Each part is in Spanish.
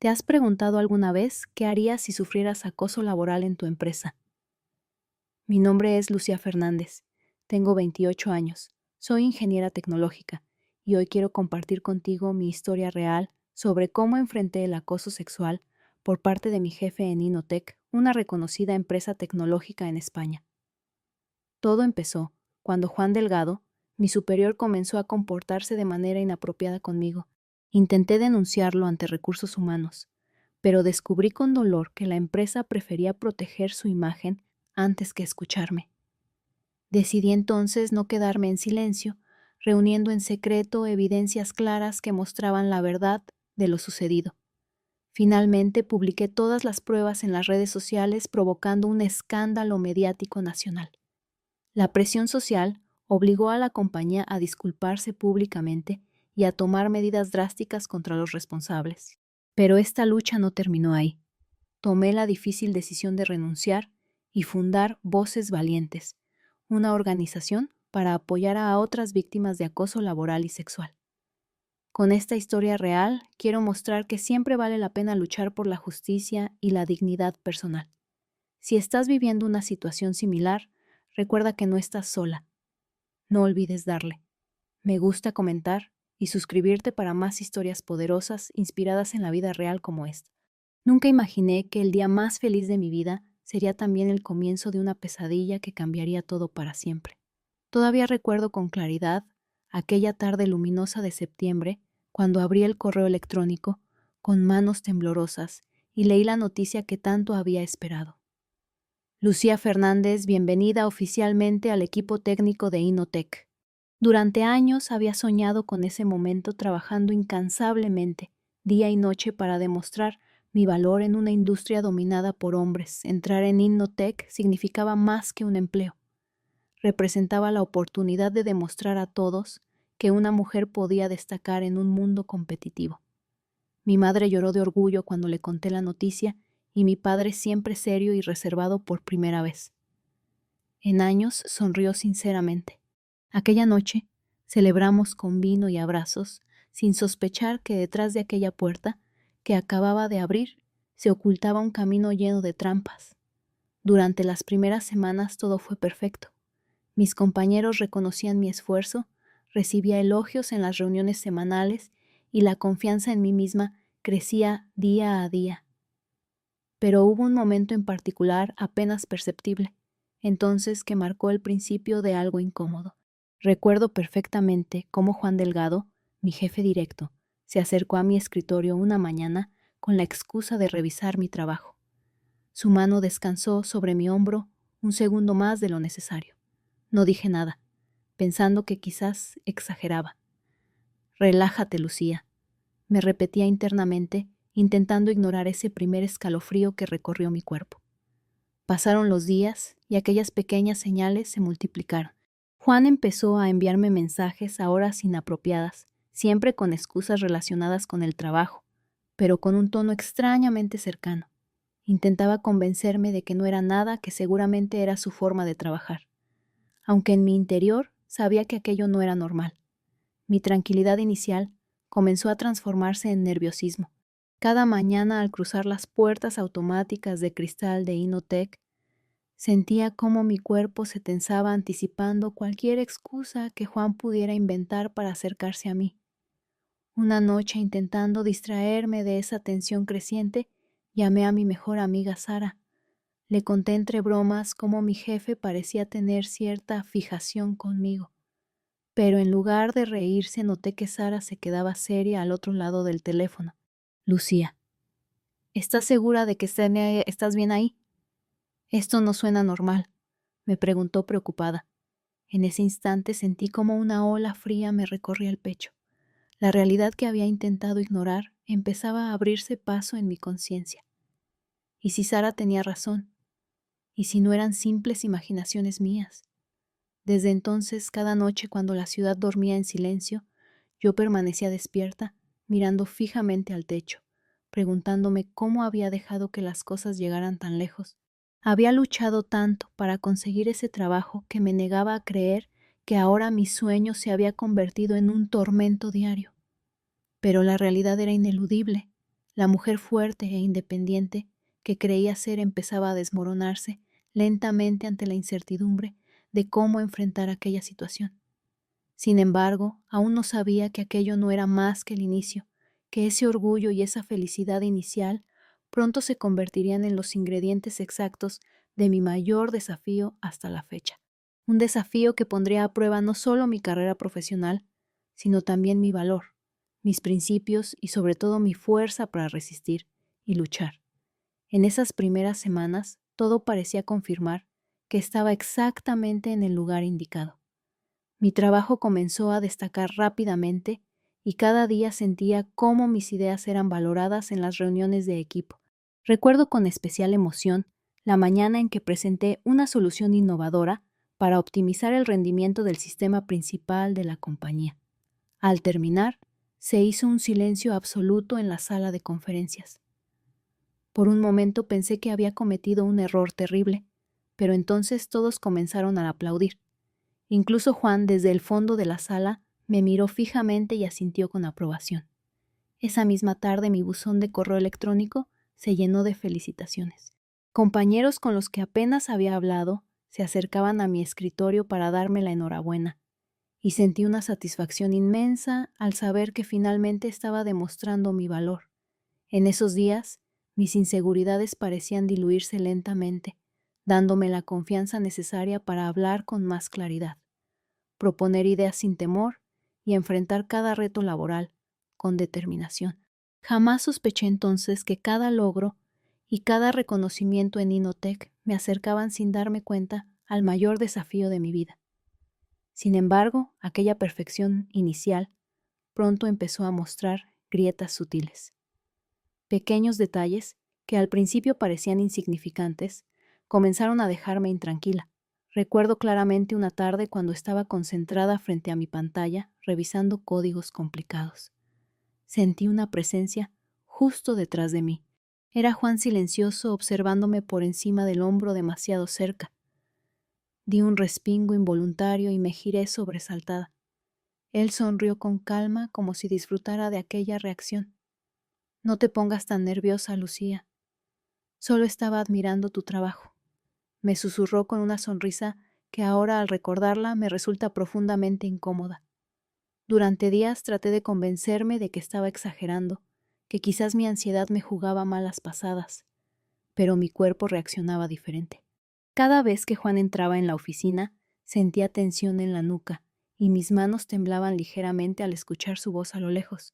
¿Te has preguntado alguna vez qué harías si sufrieras acoso laboral en tu empresa? Mi nombre es Lucía Fernández. Tengo 28 años. Soy ingeniera tecnológica y hoy quiero compartir contigo mi historia real sobre cómo enfrenté el acoso sexual por parte de mi jefe en Innotec, una reconocida empresa tecnológica en España. Todo empezó cuando Juan Delgado, mi superior, comenzó a comportarse de manera inapropiada conmigo. Intenté denunciarlo ante Recursos Humanos, pero descubrí con dolor que la empresa prefería proteger su imagen antes que escucharme. Decidí entonces no quedarme en silencio, reuniendo en secreto evidencias claras que mostraban la verdad de lo sucedido. Finalmente publiqué todas las pruebas en las redes sociales, provocando un escándalo mediático nacional. La presión social obligó a la compañía a disculparse públicamente y a tomar medidas drásticas contra los responsables. Pero esta lucha no terminó ahí. Tomé la difícil decisión de renunciar y fundar Voces Valientes, una organización para apoyar a otras víctimas de acoso laboral y sexual. Con esta historia real, quiero mostrar que siempre vale la pena luchar por la justicia y la dignidad personal. Si estás viviendo una situación similar, recuerda que no estás sola. No olvides darle me gusta, comentar y suscribirte para más historias poderosas inspiradas en la vida real como esta. Nunca imaginé que el día más feliz de mi vida sería también el comienzo de una pesadilla que cambiaría todo para siempre. Todavía recuerdo con claridad aquella tarde luminosa de septiembre, cuando abrí el correo electrónico con manos temblorosas y leí la noticia que tanto había esperado. Lucía Fernández, bienvenida oficialmente al equipo técnico de Innotec. Durante años había soñado con ese momento, trabajando incansablemente, día y noche, para demostrar mi valor en una industria dominada por hombres. Entrar en Innotec significaba más que un empleo. Representaba la oportunidad de demostrar a todos que una mujer podía destacar en un mundo competitivo. Mi madre lloró de orgullo cuando le conté la noticia, y mi padre, siempre serio y reservado por primera vez. En años sonrió sinceramente. Aquella noche celebramos con vino y abrazos, sin sospechar que detrás de aquella puerta que acababa de abrir se ocultaba un camino lleno de trampas. Durante las primeras semanas todo fue perfecto. Mis compañeros reconocían mi esfuerzo, recibía elogios en las reuniones semanales y la confianza en mí misma crecía día a día. Pero hubo un momento en particular apenas perceptible, entonces, que marcó el principio de algo incómodo. Recuerdo perfectamente cómo Juan Delgado, mi jefe directo, se acercó a mi escritorio una mañana con la excusa de revisar mi trabajo. Su mano descansó sobre mi hombro un segundo más de lo necesario. No dije nada, pensando que quizás exageraba. «Relájate, Lucía», me repetía internamente, intentando ignorar ese primer escalofrío que recorrió mi cuerpo. Pasaron los días y aquellas pequeñas señales se multiplicaron. Juan empezó a enviarme mensajes a horas inapropiadas, siempre con excusas relacionadas con el trabajo, pero con un tono extrañamente cercano. Intentaba convencerme de que no era nada, que seguramente era su forma de trabajar, aunque en mi interior sabía que aquello no era normal. Mi tranquilidad inicial comenzó a transformarse en nerviosismo. Cada mañana, al cruzar las puertas automáticas de cristal de Innotec, sentía cómo mi cuerpo se tensaba, anticipando cualquier excusa que Juan pudiera inventar para acercarse a mí. Una noche, intentando distraerme de esa tensión creciente, llamé a mi mejor amiga Sara. Le conté entre bromas cómo mi jefe parecía tener cierta fijación conmigo. Pero en lugar de reírse, noté que Sara se quedaba seria al otro lado del teléfono. «Lucía, ¿estás segura de que estás bien ahí? Esto no suena normal», me preguntó preocupada. En ese instante sentí como una ola fría me recorría el pecho. La realidad que había intentado ignorar empezaba a abrirse paso en mi conciencia. ¿Y si Sara tenía razón? ¿Y si no eran simples imaginaciones mías? Desde entonces, cada noche, cuando la ciudad dormía en silencio, yo permanecía despierta, mirando fijamente al techo, preguntándome cómo había dejado que las cosas llegaran tan lejos. Había luchado tanto para conseguir ese trabajo que me negaba a creer que ahora mi sueño se había convertido en un tormento diario. Pero la realidad era ineludible. La mujer fuerte e independiente que creía ser empezaba a desmoronarse lentamente ante la incertidumbre de cómo enfrentar aquella situación. Sin embargo, aún no sabía que aquello no era más que el inicio, que ese orgullo y esa felicidad inicial pronto se convertirían en los ingredientes exactos de mi mayor desafío hasta la fecha. Un desafío que pondría a prueba no solo mi carrera profesional, sino también mi valor, mis principios y sobre todo mi fuerza para resistir y luchar. En esas primeras semanas, todo parecía confirmar que estaba exactamente en el lugar indicado. Mi trabajo comenzó a destacar rápidamente y cada día sentía cómo mis ideas eran valoradas en las reuniones de equipo. Recuerdo con especial emoción la mañana en que presenté una solución innovadora para optimizar el rendimiento del sistema principal de la compañía. Al terminar, se hizo un silencio absoluto en la sala de conferencias. Por un momento pensé que había cometido un error terrible, pero entonces todos comenzaron a aplaudir. Incluso Juan, desde el fondo de la sala, me miró fijamente y asintió con aprobación. Esa misma tarde mi buzón de correo electrónico se llenó de felicitaciones. Compañeros con los que apenas había hablado se acercaban a mi escritorio para darme la enhorabuena, y sentí una satisfacción inmensa al saber que finalmente estaba demostrando mi valor. En esos días, mis inseguridades parecían diluirse lentamente, dándome la confianza necesaria para hablar con más claridad, proponer ideas sin temor y enfrentar cada reto laboral con determinación. Jamás sospeché entonces que cada logro y cada reconocimiento en Inotec me acercaban sin darme cuenta al mayor desafío de mi vida. Sin embargo, aquella perfección inicial pronto empezó a mostrar grietas sutiles. Pequeños detalles, que al principio parecían insignificantes, comenzaron a dejarme intranquila. Recuerdo claramente una tarde cuando estaba concentrada frente a mi pantalla, revisando códigos complicados. Sentí una presencia justo detrás de mí. Era Juan silencioso observándome por encima del hombro demasiado cerca. Di un respingo involuntario y me giré sobresaltada. Él sonrió con calma como si disfrutara de aquella reacción. No te pongas tan nerviosa, Lucía. Solo estaba admirando tu trabajo. Me susurró con una sonrisa que ahora al recordarla me resulta profundamente incómoda. Durante días traté de convencerme de que estaba exagerando, que quizás mi ansiedad me jugaba malas pasadas, pero mi cuerpo reaccionaba diferente. Cada vez que Juan entraba en la oficina, sentía tensión en la nuca y mis manos temblaban ligeramente al escuchar su voz a lo lejos.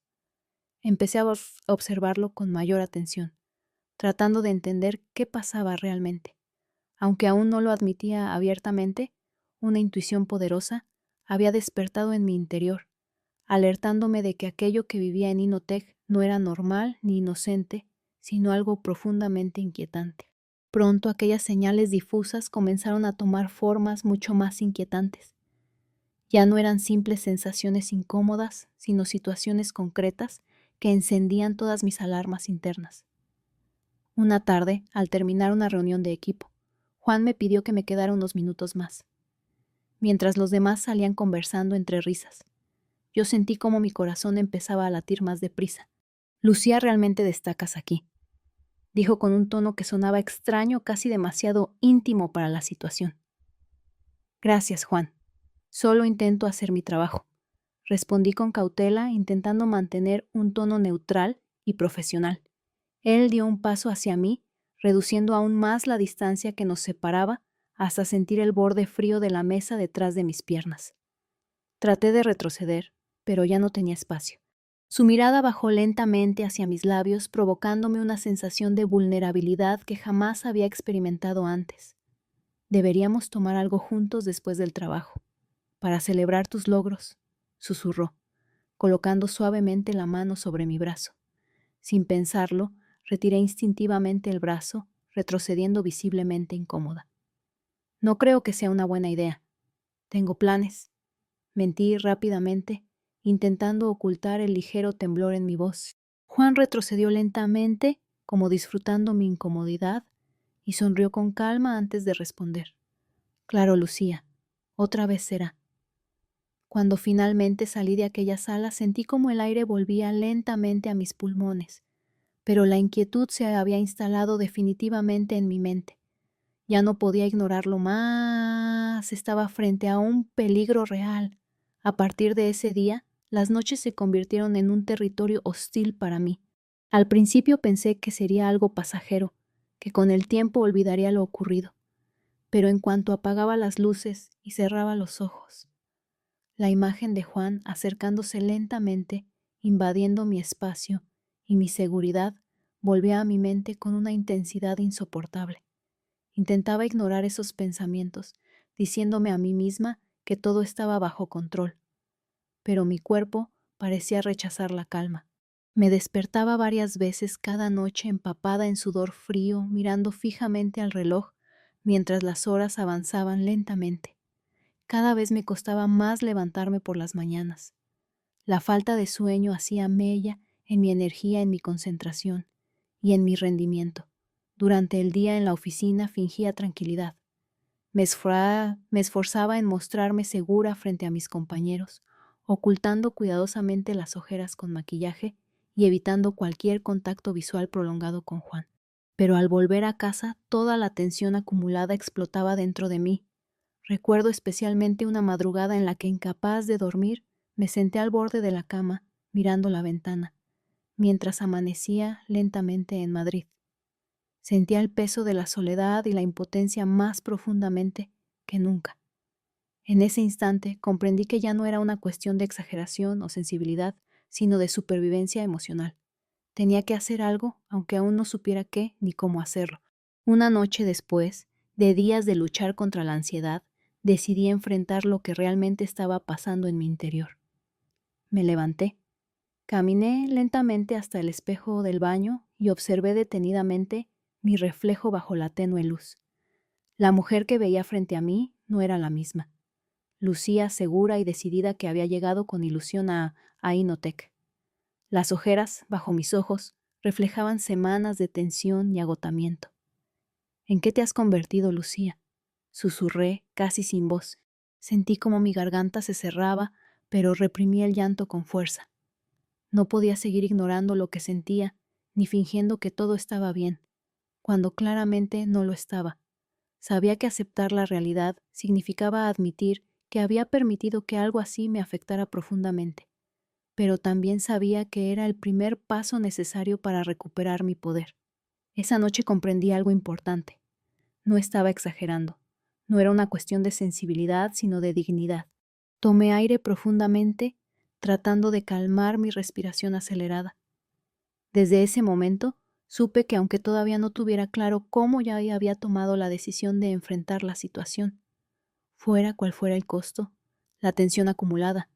Empecé a observarlo con mayor atención, tratando de entender qué pasaba realmente. Aunque aún no lo admitía abiertamente, una intuición poderosa había despertado en mi interior, alertándome de que aquello que vivía en Inotec no era normal ni inocente, sino algo profundamente inquietante. Pronto aquellas señales difusas comenzaron a tomar formas mucho más inquietantes. Ya no eran simples sensaciones incómodas, sino situaciones concretas que encendían todas mis alarmas internas. Una tarde, al terminar una reunión de equipo, Juan me pidió que me quedara unos minutos más, mientras los demás salían conversando entre risas. Yo sentí como mi corazón empezaba a latir más deprisa. Lucía, realmente destacas aquí, dijo con un tono que sonaba extraño, casi demasiado íntimo para la situación. Gracias, Juan. Solo intento hacer mi trabajo, respondí con cautela, intentando mantener un tono neutral y profesional. Él dio un paso hacia mí, reduciendo aún más la distancia que nos separaba hasta sentir el borde frío de la mesa detrás de mis piernas. Traté de retroceder, pero ya no tenía espacio. Su mirada bajó lentamente hacia mis labios, provocándome una sensación de vulnerabilidad que jamás había experimentado antes. Deberíamos tomar algo juntos después del trabajo, para celebrar tus logros, susurró, colocando suavemente la mano sobre mi brazo. Sin pensarlo, retiré instintivamente el brazo, retrocediendo visiblemente incómoda. No creo que sea una buena idea. Tengo planes. Mentí rápidamente, intentando ocultar el ligero temblor en mi voz. Juan retrocedió lentamente, como disfrutando mi incomodidad, y sonrió con calma antes de responder. Claro, Lucía, otra vez será. Cuando finalmente salí de aquella sala, sentí como el aire volvía lentamente a mis pulmones, pero la inquietud se había instalado definitivamente en mi mente. Ya no podía ignorarlo más, estaba frente a un peligro real. A partir de ese día, las noches se convirtieron en un territorio hostil para mí. Al principio pensé que sería algo pasajero, que con el tiempo olvidaría lo ocurrido, pero en cuanto apagaba las luces y cerraba los ojos, la imagen de Juan acercándose lentamente, invadiendo mi espacio y mi seguridad, volvía a mi mente con una intensidad insoportable. Intentaba ignorar esos pensamientos, diciéndome a mí misma que todo estaba bajo control, pero mi cuerpo parecía rechazar la calma. Me despertaba varias veces cada noche empapada en sudor frío, mirando fijamente al reloj mientras las horas avanzaban lentamente. Cada vez me costaba más levantarme por las mañanas. La falta de sueño hacía mella en mi energía, en mi concentración y en mi rendimiento. Durante el día en la oficina fingía tranquilidad. Me esforzaba en mostrarme segura frente a mis compañeros, ocultando cuidadosamente las ojeras con maquillaje y evitando cualquier contacto visual prolongado con Juan. Pero al volver a casa, toda la tensión acumulada explotaba dentro de mí. Recuerdo especialmente una madrugada en la que, incapaz de dormir, me senté al borde de la cama, mirando la ventana, mientras amanecía lentamente en Madrid. Sentía el peso de la soledad y la impotencia más profundamente que nunca. En ese instante comprendí que ya no era una cuestión de exageración o sensibilidad, sino de supervivencia emocional. Tenía que hacer algo, aunque aún no supiera qué ni cómo hacerlo. Una noche después, de días de luchar contra la ansiedad, decidí enfrentar lo que realmente estaba pasando en mi interior. Me levanté. Caminé lentamente hasta el espejo del baño y observé detenidamente mi reflejo bajo la tenue luz. La mujer que veía frente a mí no era la misma. Lucía segura y decidida que había llegado con ilusión a Inotec. Las ojeras, bajo mis ojos, reflejaban semanas de tensión y agotamiento. ¿En qué te has convertido, Lucía?, susurré, casi sin voz. Sentí como mi garganta se cerraba, pero reprimí el llanto con fuerza. No podía seguir ignorando lo que sentía, ni fingiendo que todo estaba bien, cuando claramente no lo estaba. Sabía que aceptar la realidad significaba admitir que había permitido que algo así me afectara profundamente, pero también sabía que era el primer paso necesario para recuperar mi poder. Esa noche comprendí algo importante. No estaba exagerando. No era una cuestión de sensibilidad, sino de dignidad. Tomé aire profundamente, tratando de calmar mi respiración acelerada. Desde ese momento, supe que aunque todavía no tuviera claro cómo, ya había tomado la decisión de enfrentar la situación. Fuera cual fuera el costo, la tensión acumulada.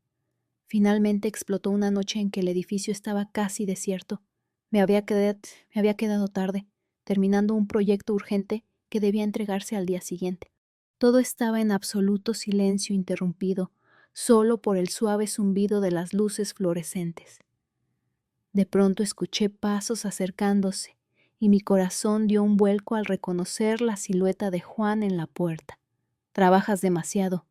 Finalmente explotó una noche en que el edificio estaba casi desierto. Me había quedado tarde, terminando un proyecto urgente que debía entregarse al día siguiente. Todo estaba en absoluto silencio interrumpido, solo por el suave zumbido de las luces fluorescentes. De pronto escuché pasos acercándose y mi corazón dio un vuelco al reconocer la silueta de Juan en la puerta. «Trabajas demasiado,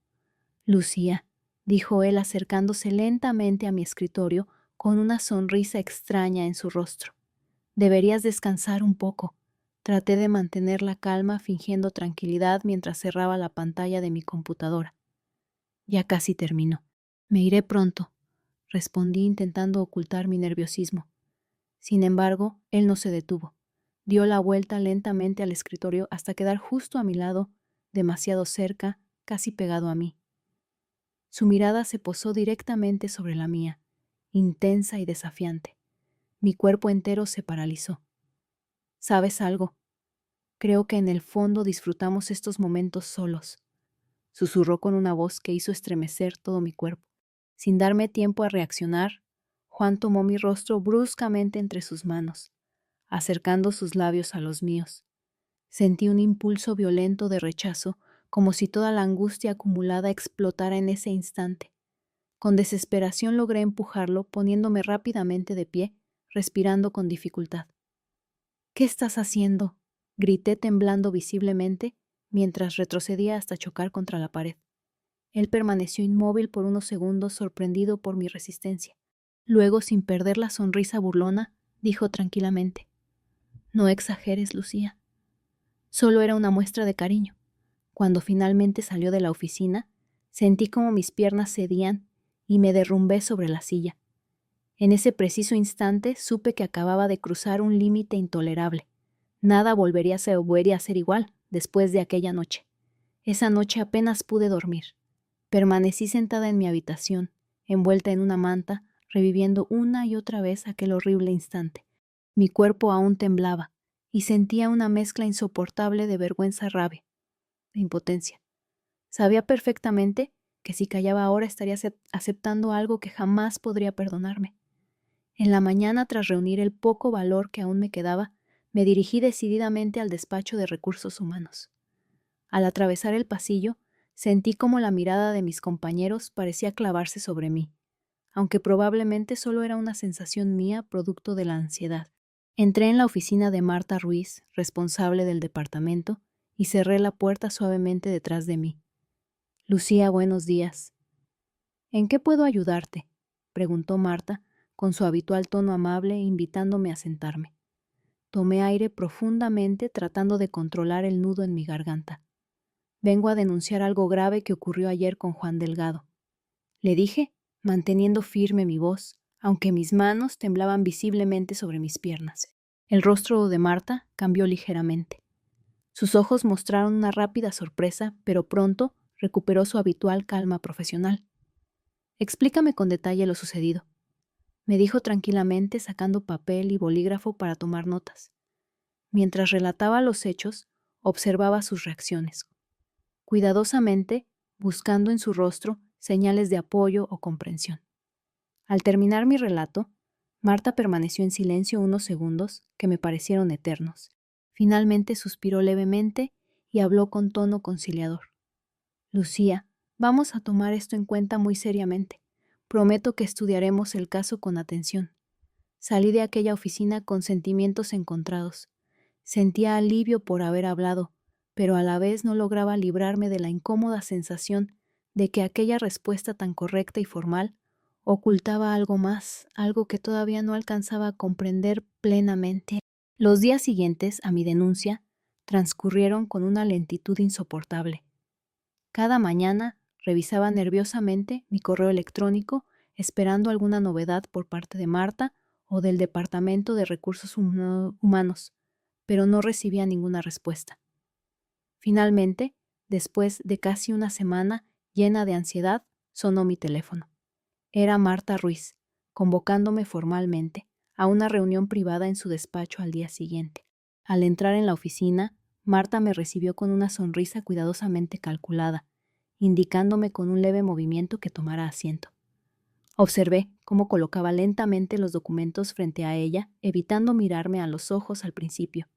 Lucía», dijo él acercándose lentamente a mi escritorio con una sonrisa extraña en su rostro. «Deberías descansar un poco». Traté de mantener la calma fingiendo tranquilidad mientras cerraba la pantalla de mi computadora. «Ya casi termino. Me iré pronto», respondí intentando ocultar mi nerviosismo. Sin embargo, él no se detuvo. Dio la vuelta lentamente al escritorio hasta quedar justo a mi lado, demasiado cerca, casi pegado a mí. Su mirada se posó directamente sobre la mía, intensa y desafiante. Mi cuerpo entero se paralizó. «¿Sabes algo? Creo que en el fondo disfrutamos estos momentos solos», susurró con una voz que hizo estremecer todo mi cuerpo. Sin darme tiempo a reaccionar, Juan tomó mi rostro bruscamente entre sus manos, acercando sus labios a los míos. Sentí un impulso violento de rechazo, como si toda la angustia acumulada explotara en ese instante. Con desesperación logré empujarlo, poniéndome rápidamente de pie, respirando con dificultad. «¿Qué estás haciendo?», grité temblando visiblemente, mientras retrocedía hasta chocar contra la pared. Él permaneció inmóvil por unos segundos, sorprendido por mi resistencia. Luego, sin perder la sonrisa burlona, dijo tranquilamente: No exageres, Lucía. Solo era una muestra de cariño. Cuando finalmente salió de la oficina, sentí como mis piernas cedían y me derrumbé sobre la silla. En ese preciso instante supe que acababa de cruzar un límite intolerable. Nada volvería a ser igual después de aquella noche. Esa noche apenas pude dormir. Permanecí sentada en mi habitación, envuelta en una manta, reviviendo una y otra vez aquel horrible instante. Mi cuerpo aún temblaba y sentía una mezcla insoportable de vergüenza-rabia, de impotencia. Sabía perfectamente que si callaba ahora estaría aceptando algo que jamás podría perdonarme. En la mañana, tras reunir el poco valor que aún me quedaba, me dirigí decididamente al despacho de recursos humanos. Al atravesar el pasillo, sentí como la mirada de mis compañeros parecía clavarse sobre mí, aunque probablemente solo era una sensación mía producto de la ansiedad. Entré en la oficina de Marta Ruiz, responsable del departamento, y cerré la puerta suavemente detrás de mí. Lucía, buenos días. ¿En qué puedo ayudarte?, preguntó Marta, con su habitual tono amable, invitándome a sentarme. Tomé aire profundamente, tratando de controlar el nudo en mi garganta. Vengo a denunciar algo grave que ocurrió ayer con Juan Delgado, le dije, manteniendo firme mi voz, aunque mis manos temblaban visiblemente sobre mis piernas. El rostro de Marta cambió ligeramente. Sus ojos mostraron una rápida sorpresa, pero pronto recuperó su habitual calma profesional. Explícame con detalle lo sucedido, me dijo tranquilamente, sacando papel y bolígrafo para tomar notas. Mientras relataba los hechos, observaba sus reacciones, cuidadosamente buscando en su rostro señales de apoyo o comprensión. Al terminar mi relato, Marta permaneció en silencio unos segundos que me parecieron eternos. Finalmente suspiró levemente y habló con tono conciliador. Lucía, vamos a tomar esto en cuenta muy seriamente. Prometo que estudiaremos el caso con atención. Salí de aquella oficina con sentimientos encontrados. Sentía alivio por haber hablado, pero a la vez no lograba librarme de la incómoda sensación de que aquella respuesta tan correcta y formal ocultaba algo más, algo que todavía no alcanzaba a comprender plenamente. Los días siguientes a mi denuncia transcurrieron con una lentitud insoportable. Cada mañana revisaba nerviosamente mi correo electrónico esperando alguna novedad por parte de Marta o del Departamento de Recursos Humanos, pero no recibía ninguna respuesta. Finalmente, después de casi una semana llena de ansiedad, sonó mi teléfono. Era Marta Ruiz, convocándome formalmente a una reunión privada en su despacho al día siguiente. Al entrar en la oficina, Marta me recibió con una sonrisa cuidadosamente calculada, indicándome con un leve movimiento que tomara asiento. Observé cómo colocaba lentamente los documentos frente a ella, evitando mirarme a los ojos al principio.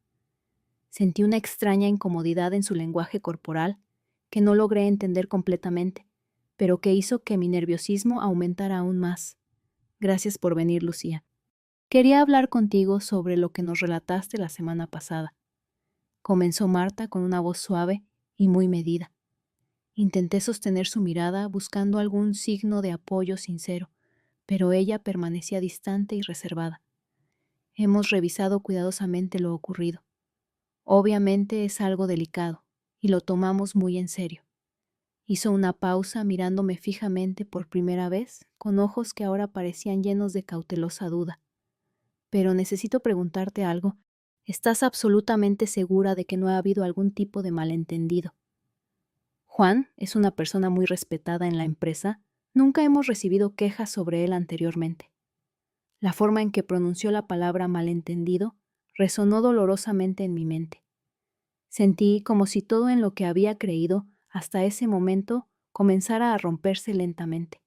Sentí una extraña incomodidad en su lenguaje corporal que no logré entender completamente, pero que hizo que mi nerviosismo aumentara aún más. Gracias por venir, Lucía. Quería hablar contigo sobre lo que nos relataste la semana pasada. Comenzó Marta con una voz suave y muy medida. Intenté sostener su mirada buscando algún signo de apoyo sincero, pero ella permanecía distante y reservada. Hemos revisado cuidadosamente lo ocurrido. Obviamente es algo delicado, y lo tomamos muy en serio. Hizo una pausa mirándome fijamente por primera vez, con ojos que ahora parecían llenos de cautelosa duda. Pero necesito preguntarte algo. ¿Estás absolutamente segura de que no ha habido algún tipo de malentendido? Juan es una persona muy respetada en la empresa. Nunca hemos recibido quejas sobre él anteriormente. La forma en que pronunció la palabra malentendido resonó dolorosamente en mi mente. Sentí como si todo en lo que había creído hasta ese momento comenzara a romperse lentamente.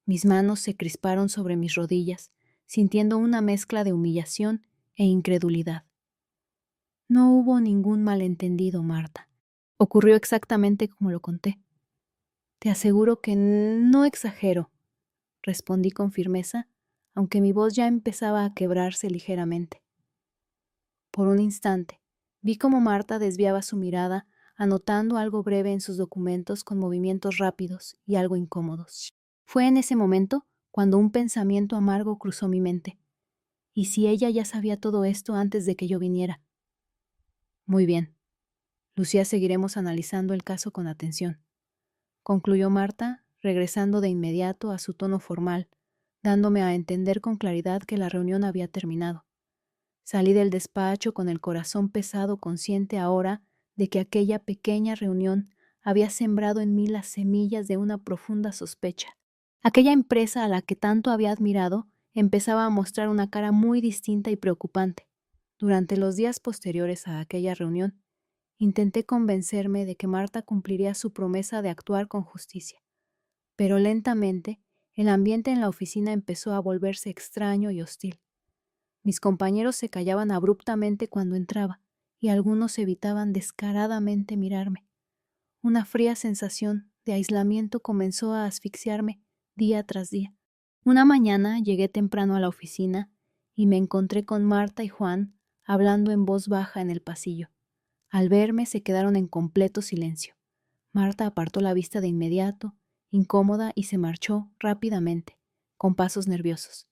Mis manos se crisparon sobre mis rodillas, sintiendo una mezcla de humillación e incredulidad. No hubo ningún malentendido, Marta. Ocurrió exactamente como lo conté. Te aseguro que no exagero, respondí con firmeza, aunque mi voz ya empezaba a quebrarse ligeramente. Por un instante, vi cómo Marta desviaba su mirada, anotando algo breve en sus documentos con movimientos rápidos y algo incómodos. Fue en ese momento cuando un pensamiento amargo cruzó mi mente. ¿Y si ella ya sabía todo esto antes de que yo viniera? Muy bien, Lucía, seguiremos analizando el caso con atención, concluyó Marta, regresando de inmediato a su tono formal, dándome a entender con claridad que la reunión había terminado. Salí del despacho con el corazón pesado, consciente ahora de que aquella pequeña reunión había sembrado en mí las semillas de una profunda sospecha. Aquella empresa a la que tanto había admirado empezaba a mostrar una cara muy distinta y preocupante. Durante los días posteriores a aquella reunión, intenté convencerme de que Marta cumpliría su promesa de actuar con justicia. Pero lentamente, el ambiente en la oficina empezó a volverse extraño y hostil. Mis compañeros se callaban abruptamente cuando entraba, y algunos evitaban descaradamente mirarme. Una fría sensación de aislamiento comenzó a asfixiarme día tras día. Una mañana llegué temprano a la oficina y me encontré con Marta y Juan hablando en voz baja en el pasillo. Al verme se quedaron en completo silencio. Marta apartó la vista de inmediato, incómoda, y se marchó rápidamente, con pasos nerviosos.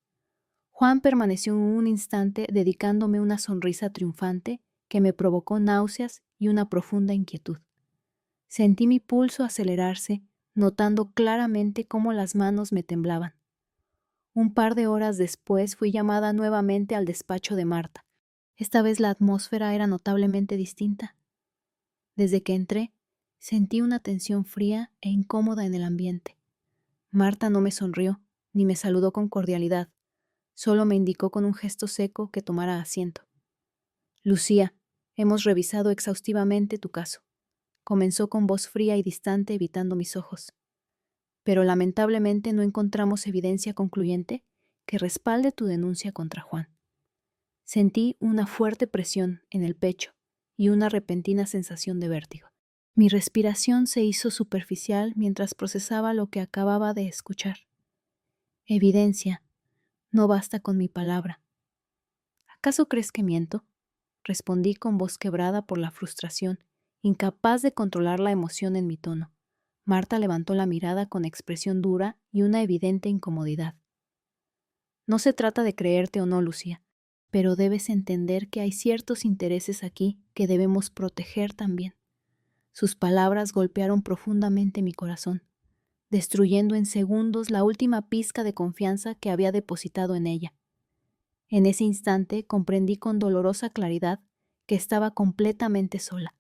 Juan permaneció un instante dedicándome una sonrisa triunfante que me provocó náuseas y una profunda inquietud. Sentí mi pulso acelerarse, notando claramente cómo las manos me temblaban. Un par de horas después fui llamada nuevamente al despacho de Marta. Esta vez la atmósfera era notablemente distinta. Desde que entré, sentí una tensión fría e incómoda en el ambiente. Marta no me sonrió, ni me saludó con cordialidad. Solo me indicó con un gesto seco que tomara asiento. Lucía, hemos revisado exhaustivamente tu caso. Comenzó con voz fría y distante, evitando mis ojos. Pero lamentablemente no encontramos evidencia concluyente que respalde tu denuncia contra Juan. Sentí una fuerte presión en el pecho y una repentina sensación de vértigo. Mi respiración se hizo superficial mientras procesaba lo que acababa de escuchar. Evidencia. No basta con mi palabra. ¿Acaso crees que miento? Respondí con voz quebrada por la frustración, incapaz de controlar la emoción en mi tono. Marta levantó la mirada con expresión dura y una evidente incomodidad. No se trata de creerte o no, Lucía, pero debes entender que hay ciertos intereses aquí que debemos proteger también. Sus palabras golpearon profundamente mi corazón, destruyendo en segundos la última pizca de confianza que había depositado en ella. En ese instante comprendí con dolorosa claridad que estaba completamente sola,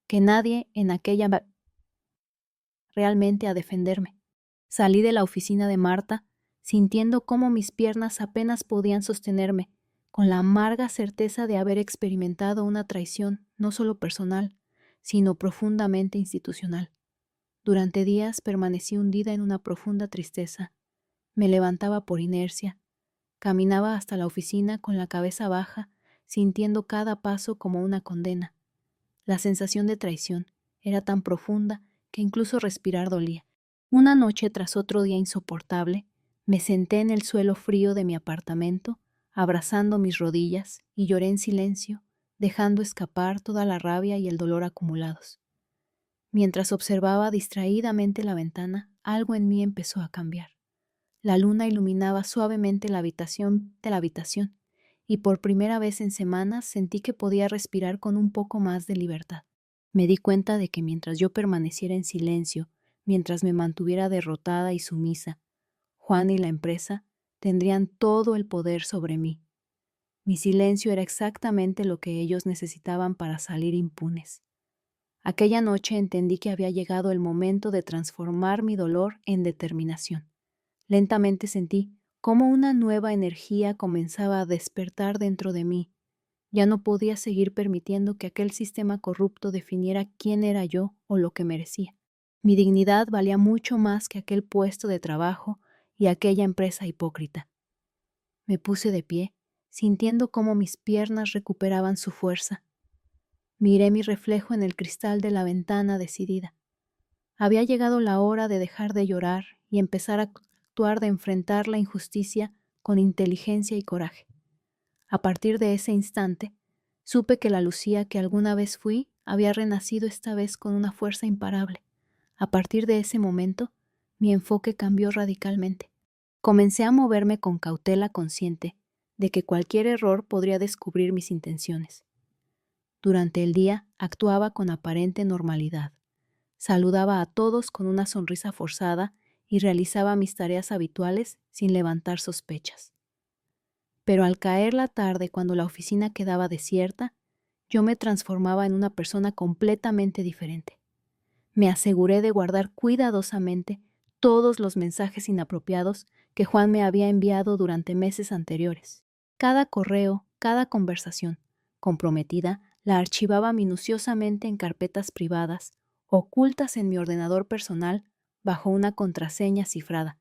que nadie en aquella realmente a defenderme. Salí de la oficina de Marta, sintiendo cómo mis piernas apenas podían sostenerme, con la amarga certeza de haber experimentado una traición no solo personal, sino profundamente institucional. Durante días permanecí hundida en una profunda tristeza. Me levantaba por inercia, caminaba hasta la oficina con la cabeza baja, sintiendo cada paso como una condena. La sensación de traición era tan profunda que incluso respirar dolía. Una noche tras otro día insoportable, me senté en el suelo frío de mi apartamento, abrazando mis rodillas, y lloré en silencio, dejando escapar toda la rabia y el dolor acumulados. Mientras observaba distraídamente la ventana, algo en mí empezó a cambiar. La luna iluminaba suavemente la habitación, y por primera vez en semanas sentí que podía respirar con un poco más de libertad. Me di cuenta de que mientras yo permaneciera en silencio, mientras me mantuviera derrotada y sumisa, Juan y la empresa tendrían todo el poder sobre mí. Mi silencio era exactamente lo que ellos necesitaban para salir impunes. Aquella noche entendí que había llegado el momento de transformar mi dolor en determinación. Lentamente sentí cómo una nueva energía comenzaba a despertar dentro de mí. Ya no podía seguir permitiendo que aquel sistema corrupto definiera quién era yo o lo que merecía. Mi dignidad valía mucho más que aquel puesto de trabajo y aquella empresa hipócrita. Me puse de pie, sintiendo cómo mis piernas recuperaban su fuerza. Miré mi reflejo en el cristal de la ventana decidida. Había llegado la hora de dejar de llorar y empezar a actuar, de enfrentar la injusticia con inteligencia y coraje. A partir de ese instante, supe que la Lucía que alguna vez fui había renacido esta vez con una fuerza imparable. A partir de ese momento, mi enfoque cambió radicalmente. Comencé a moverme con cautela consciente, de que cualquier error podría descubrir mis intenciones. Durante el día actuaba con aparente normalidad. Saludaba a todos con una sonrisa forzada y realizaba mis tareas habituales sin levantar sospechas. Pero al caer la tarde, cuando la oficina quedaba desierta, yo me transformaba en una persona completamente diferente. Me aseguré de guardar cuidadosamente todos los mensajes inapropiados que Juan me había enviado durante meses anteriores. Cada correo, cada conversación comprometida, la archivaba minuciosamente en carpetas privadas, ocultas en mi ordenador personal bajo una contraseña cifrada.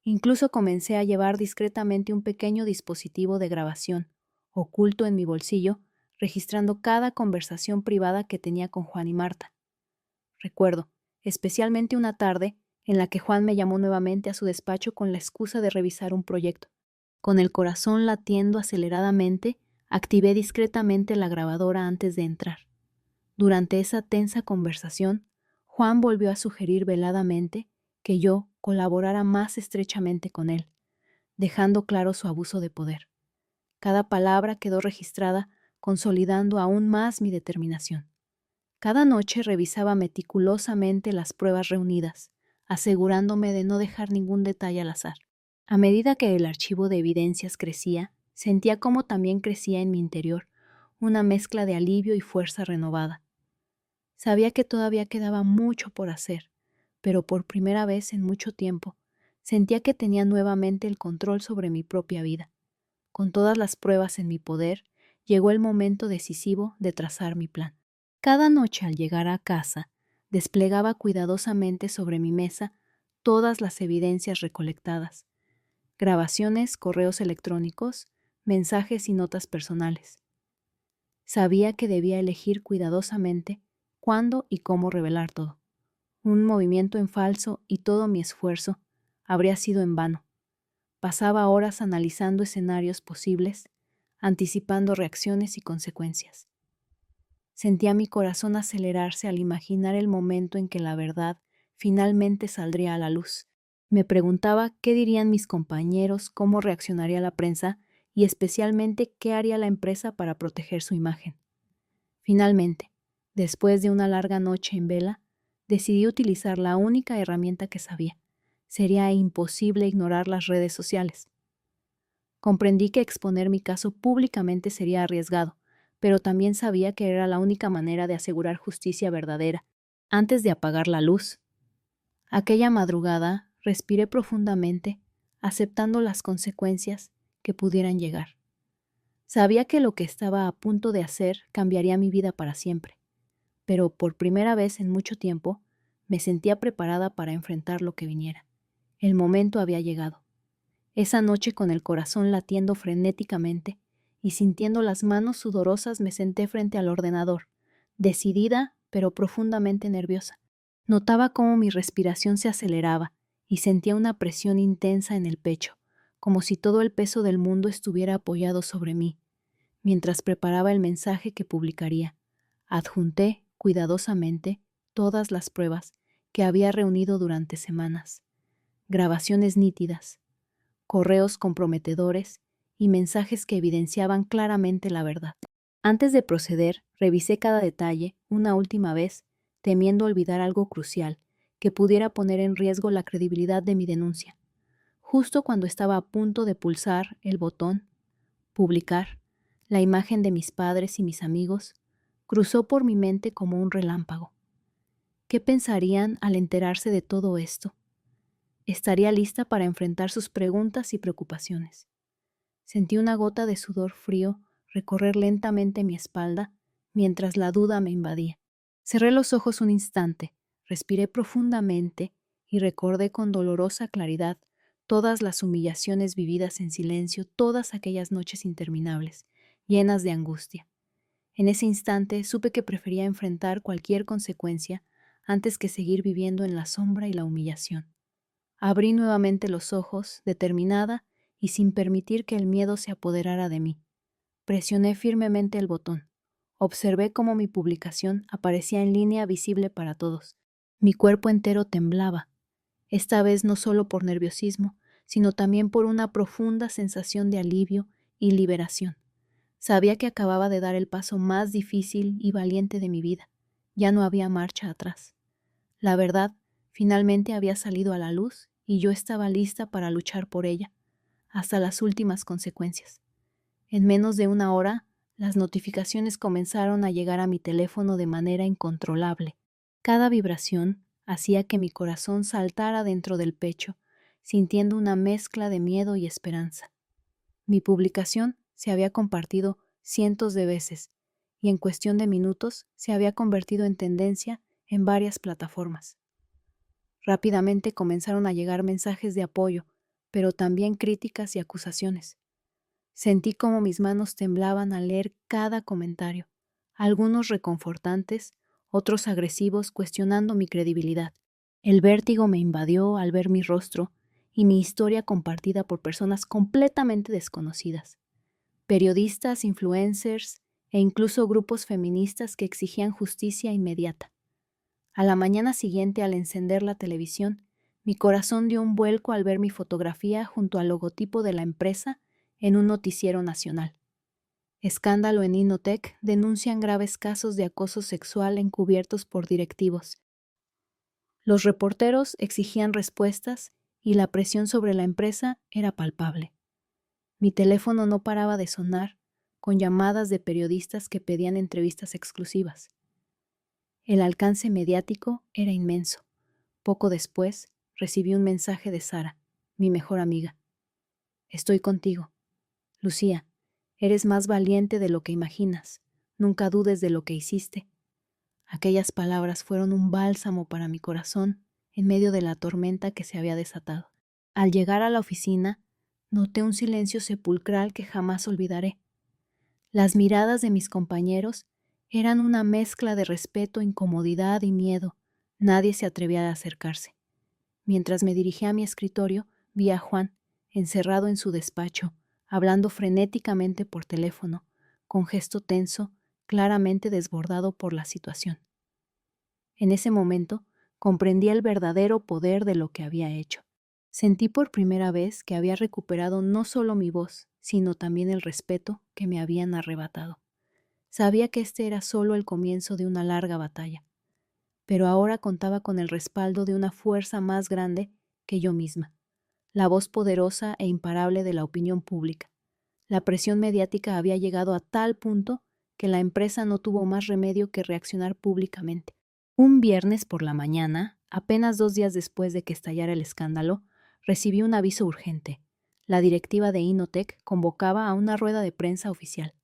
Incluso comencé a llevar discretamente un pequeño dispositivo de grabación, oculto en mi bolsillo, registrando cada conversación privada que tenía con Juan y Marta. Recuerdo, especialmente una tarde, en la que Juan me llamó nuevamente a su despacho con la excusa de revisar un proyecto. Con el corazón latiendo aceleradamente, activé discretamente la grabadora antes de entrar. Durante esa tensa conversación, Juan volvió a sugerir veladamente que yo colaborara más estrechamente con él, dejando claro su abuso de poder. Cada palabra quedó registrada, consolidando aún más mi determinación. Cada noche revisaba meticulosamente las pruebas reunidas, asegurándome de no dejar ningún detalle al azar. A medida que el archivo de evidencias crecía, sentía cómo también crecía en mi interior una mezcla de alivio y fuerza renovada. Sabía que todavía quedaba mucho por hacer, pero por primera vez en mucho tiempo sentía que tenía nuevamente el control sobre mi propia vida. Con todas las pruebas en mi poder, llegó el momento decisivo de trazar mi plan. Cada noche al llegar a casa, desplegaba cuidadosamente sobre mi mesa todas las evidencias recolectadas: grabaciones, correos electrónicos, mensajes y notas personales. Sabía que debía elegir cuidadosamente cuándo y cómo revelar todo. Un movimiento en falso y todo mi esfuerzo habría sido en vano. Pasaba horas analizando escenarios posibles, anticipando reacciones y consecuencias. Sentía mi corazón acelerarse al imaginar el momento en que la verdad finalmente saldría a la luz. Me preguntaba qué dirían mis compañeros, cómo reaccionaría la prensa y especialmente qué haría la empresa para proteger su imagen. Finalmente, después de una larga noche en vela, decidí utilizar la única herramienta que sabía. Sería imposible ignorar las redes sociales. Comprendí que exponer mi caso públicamente sería arriesgado, pero también sabía que era la única manera de asegurar justicia verdadera, antes de apagar la luz. Aquella madrugada respiré profundamente, aceptando las consecuencias que pudieran llegar. Sabía que lo que estaba a punto de hacer cambiaría mi vida para siempre, pero por primera vez en mucho tiempo me sentía preparada para enfrentar lo que viniera. El momento había llegado. Esa noche, con el corazón latiendo frenéticamente y sintiendo las manos sudorosas, me senté frente al ordenador, decidida pero profundamente nerviosa. Notaba cómo mi respiración se aceleraba y sentía una presión intensa en el pecho, como si todo el peso del mundo estuviera apoyado sobre mí. Mientras preparaba el mensaje que publicaría, adjunté cuidadosamente todas las pruebas que había reunido durante semanas: grabaciones nítidas, correos comprometedores y mensajes que evidenciaban claramente la verdad. Antes de proceder, revisé cada detalle una última vez, temiendo olvidar algo crucial que pudiera poner en riesgo la credibilidad de mi denuncia. Justo cuando estaba a punto de pulsar el botón publicar, la imagen de mis padres y mis amigos cruzó por mi mente como un relámpago. ¿Qué pensarían al enterarse de todo esto? Estaría lista para enfrentar sus preguntas y preocupaciones. Sentí una gota de sudor frío recorrer lentamente mi espalda mientras la duda me invadía. Cerré los ojos un instante, respiré profundamente y recordé con dolorosa claridad todas las humillaciones vividas en silencio, todas aquellas noches interminables, llenas de angustia. En ese instante supe que prefería enfrentar cualquier consecuencia antes que seguir viviendo en la sombra y la humillación. Abrí nuevamente los ojos, determinada y sin permitir que el miedo se apoderara de mí. Presioné firmemente el botón. Observé cómo mi publicación aparecía en línea, visible para todos. Mi cuerpo entero temblaba, esta vez no solo por nerviosismo, sino también por una profunda sensación de alivio y liberación. Sabía que acababa de dar el paso más difícil y valiente de mi vida. Ya no había marcha atrás. La verdad, finalmente había salido a la luz y yo estaba lista para luchar por ella, hasta las últimas consecuencias. En menos de una hora, las notificaciones comenzaron a llegar a mi teléfono de manera incontrolable. Cada vibración hacía que mi corazón saltara dentro del pecho, sintiendo una mezcla de miedo y esperanza. Mi publicación se había compartido cientos de veces y en cuestión de minutos se había convertido en tendencia en varias plataformas. Rápidamente comenzaron a llegar mensajes de apoyo, pero también críticas y acusaciones. Sentí cómo mis manos temblaban al leer cada comentario, algunos reconfortantes, otros agresivos cuestionando mi credibilidad. El vértigo me invadió al ver mi rostro y mi historia compartida por personas completamente desconocidas. Periodistas, influencers e incluso grupos feministas que exigían justicia inmediata. A la mañana siguiente, al encender la televisión, mi corazón dio un vuelco al ver mi fotografía junto al logotipo de la empresa en un noticiero nacional. Escándalo en Innotech, denuncian graves casos de acoso sexual encubiertos por directivos. Los reporteros exigían respuestas y la presión sobre la empresa era palpable. Mi teléfono no paraba de sonar, con llamadas de periodistas que pedían entrevistas exclusivas. El alcance mediático era inmenso. Poco después, recibí un mensaje de Sara, mi mejor amiga. Estoy contigo. Lucía, eres más valiente de lo que imaginas. Nunca dudes de lo que hiciste. Aquellas palabras fueron un bálsamo para mi corazón en medio de la tormenta que se había desatado. Al llegar a la oficina, noté un silencio sepulcral que jamás olvidaré. Las miradas de mis compañeros eran una mezcla de respeto, incomodidad y miedo. Nadie se atrevía a acercarse. Mientras me dirigía a mi escritorio, vi a Juan, encerrado en su despacho, hablando frenéticamente por teléfono, con gesto tenso, claramente desbordado por la situación. En ese momento, comprendí el verdadero poder de lo que había hecho. Sentí por primera vez que había recuperado no solo mi voz, sino también el respeto que me habían arrebatado. Sabía que este era solo el comienzo de una larga batalla, pero ahora contaba con el respaldo de una fuerza más grande que yo misma, la voz poderosa e imparable de la opinión pública. La presión mediática había llegado a tal punto que la empresa no tuvo más remedio que reaccionar públicamente. Un viernes por la mañana, apenas 2 días después de que estallara el escándalo, recibí un aviso urgente. La directiva de Innotech convocaba a una rueda de prensa oficial.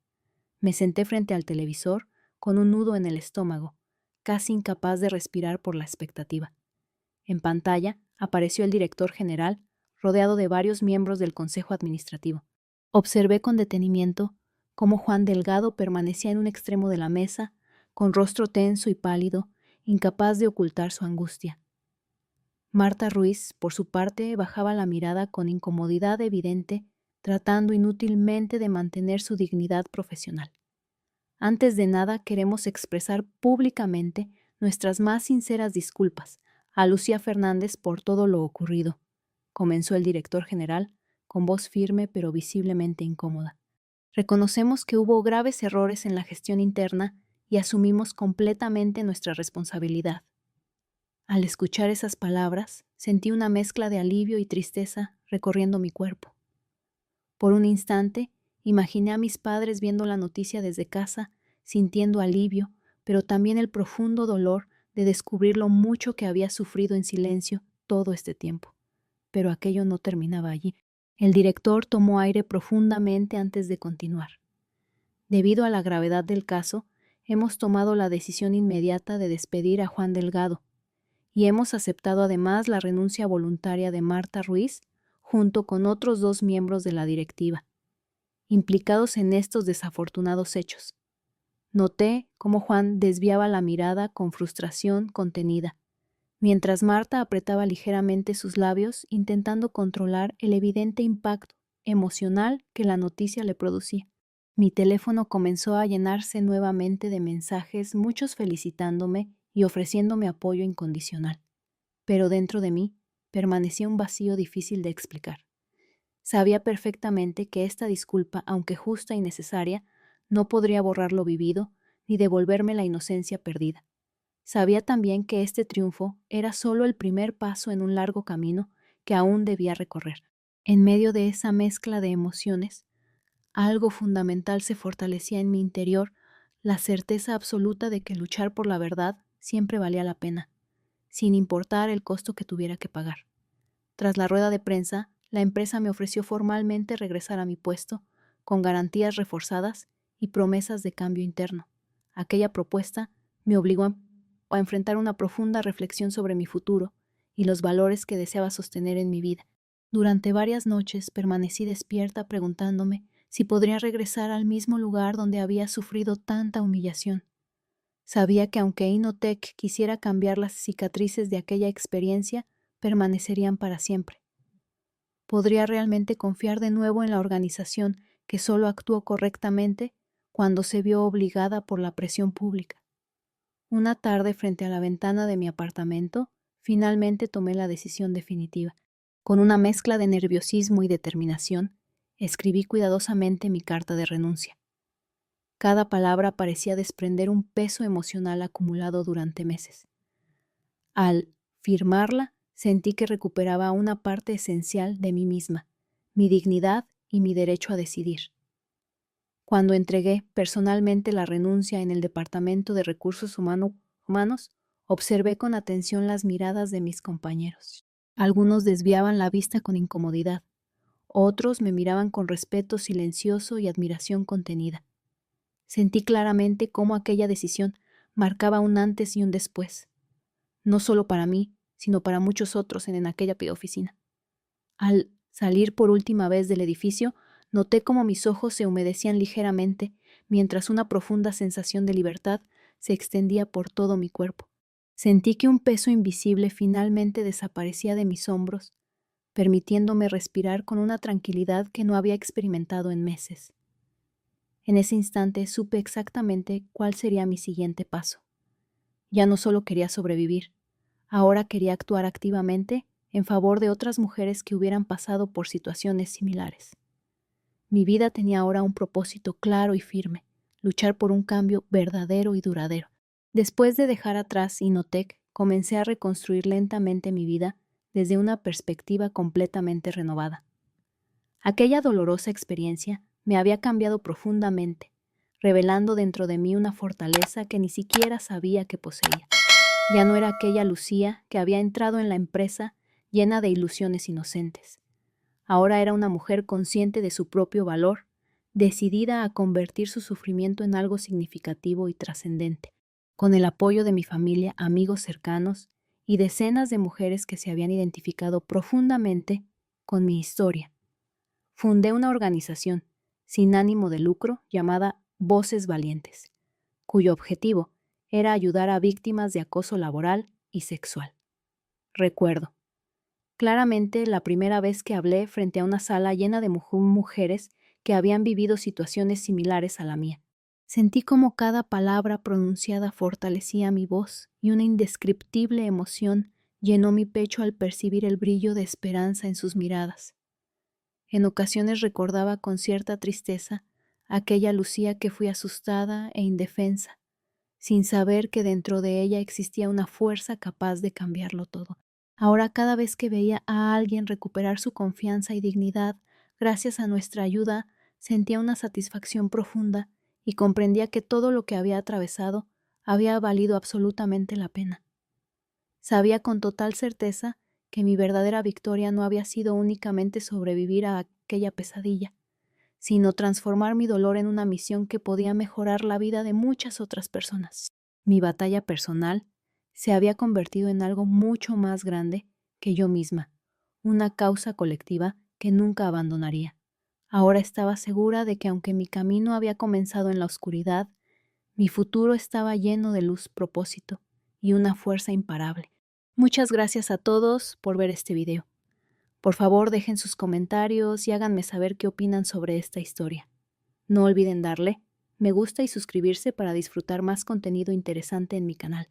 Me senté frente al televisor con un nudo en el estómago, casi incapaz de respirar por la expectativa. En pantalla apareció el director general, rodeado de varios miembros del Consejo Administrativo. Observé con detenimiento cómo Juan Delgado permanecía en un extremo de la mesa, con rostro tenso y pálido, incapaz de ocultar su angustia. Marta Ruiz, por su parte, bajaba la mirada con incomodidad evidente, tratando inútilmente de mantener su dignidad profesional. Antes de nada, queremos expresar públicamente nuestras más sinceras disculpas a Lucía Fernández por todo lo ocurrido, comenzó el director general, con voz firme pero visiblemente incómoda. Reconocemos que hubo graves errores en la gestión interna y asumimos completamente nuestra responsabilidad. Al escuchar esas palabras, sentí una mezcla de alivio y tristeza recorriendo mi cuerpo. Por un instante, imaginé a mis padres viendo la noticia desde casa, sintiendo alivio, pero también el profundo dolor de descubrir lo mucho que había sufrido en silencio todo este tiempo. Pero aquello no terminaba allí. El director tomó aire profundamente antes de continuar. Debido a la gravedad del caso, hemos tomado la decisión inmediata de despedir a Juan Delgado y hemos aceptado además la renuncia voluntaria de Marta Ruiz junto con otros 2 miembros de la directiva, implicados en estos desafortunados hechos. Noté cómo Juan desviaba la mirada con frustración contenida, mientras Marta apretaba ligeramente sus labios intentando controlar el evidente impacto emocional que la noticia le producía. Mi teléfono comenzó a llenarse nuevamente de mensajes, muchos felicitándome y ofreciéndome apoyo incondicional. Pero dentro de mí permanecía un vacío difícil de explicar. Sabía perfectamente que esta disculpa, aunque justa y necesaria, no podría borrar lo vivido ni devolverme la inocencia perdida. Sabía también que este triunfo era solo el primer paso en un largo camino que aún debía recorrer. En medio de esa mezcla de emociones, algo fundamental se fortalecía en mi interior, la certeza absoluta de que luchar por la verdad siempre valía la pena, sin importar el costo que tuviera que pagar. Tras la rueda de prensa, la empresa me ofreció formalmente regresar a mi puesto, con garantías reforzadas y promesas de cambio interno. Aquella propuesta me obligó a enfrentar una profunda reflexión sobre mi futuro y los valores que deseaba sostener en mi vida. Durante varias noches permanecí despierta preguntándome si podría regresar al mismo lugar donde había sufrido tanta humillación. Sabía que aunque Inotec quisiera cambiar las cicatrices de aquella experiencia, permanecerían para siempre. ¿Podría realmente confiar de nuevo en la organización que solo actuó correctamente cuando se vio obligada por la presión pública? Una tarde, frente a la ventana de mi apartamento, finalmente tomé la decisión definitiva. Con una mezcla de nerviosismo y determinación, escribí cuidadosamente mi carta de renuncia. Cada palabra parecía desprender un peso emocional acumulado durante meses. Al firmarla, sentí que recuperaba una parte esencial de mí misma, mi dignidad y mi derecho a decidir. Cuando entregué personalmente la renuncia en el Departamento de Recursos Humanos, observé con atención las miradas de mis compañeros. Algunos desviaban la vista con incomodidad, otros me miraban con respeto silencioso y admiración contenida. Sentí claramente cómo aquella decisión marcaba un antes y un después, no solo para mí, sino para muchos otros en aquella oficina. Al salir por última vez del edificio, noté cómo mis ojos se humedecían ligeramente, mientras una profunda sensación de libertad se extendía por todo mi cuerpo. Sentí que un peso invisible finalmente desaparecía de mis hombros, permitiéndome respirar con una tranquilidad que no había experimentado en meses. En ese instante supe exactamente cuál sería mi siguiente paso. Ya no solo quería sobrevivir, ahora quería actuar activamente en favor de otras mujeres que hubieran pasado por situaciones similares. Mi vida tenía ahora un propósito claro y firme, luchar por un cambio verdadero y duradero. Después de dejar atrás Inotec, comencé a reconstruir lentamente mi vida desde una perspectiva completamente renovada. Aquella dolorosa experiencia me había cambiado profundamente, revelando dentro de mí una fortaleza que ni siquiera sabía que poseía. Ya no era aquella Lucía que había entrado en la empresa llena de ilusiones inocentes. Ahora era una mujer consciente de su propio valor, decidida a convertir su sufrimiento en algo significativo y trascendente. Con el apoyo de mi familia, amigos cercanos y decenas de mujeres que se habían identificado profundamente con mi historia, fundé una organización sin ánimo de lucro llamada Voces Valientes, cuyo objetivo era ayudar a víctimas de acoso laboral y sexual. Recuerdo claramente la primera vez que hablé frente a una sala llena de mujeres que habían vivido situaciones similares a la mía. Sentí como cada palabra pronunciada fortalecía mi voz y una indescriptible emoción llenó mi pecho al percibir el brillo de esperanza en sus miradas. En ocasiones recordaba con cierta tristeza aquella Lucía que fui asustada e indefensa, sin saber que dentro de ella existía una fuerza capaz de cambiarlo todo. Ahora, cada vez que veía a alguien recuperar su confianza y dignidad gracias a nuestra ayuda, sentía una satisfacción profunda y comprendía que todo lo que había atravesado había valido absolutamente la pena. Sabía con total certeza que mi verdadera victoria no había sido únicamente sobrevivir a aquella pesadilla, sino transformar mi dolor en una misión que podía mejorar la vida de muchas otras personas. Mi batalla personal se había convertido en algo mucho más grande que yo misma, una causa colectiva que nunca abandonaría. Ahora estaba segura de que aunque mi camino había comenzado en la oscuridad, mi futuro estaba lleno de luz, propósito y una fuerza imparable. Muchas gracias a todos por ver este video. Por favor, dejen sus comentarios y háganme saber qué opinan sobre esta historia. No olviden darle me gusta y suscribirse para disfrutar más contenido interesante en mi canal.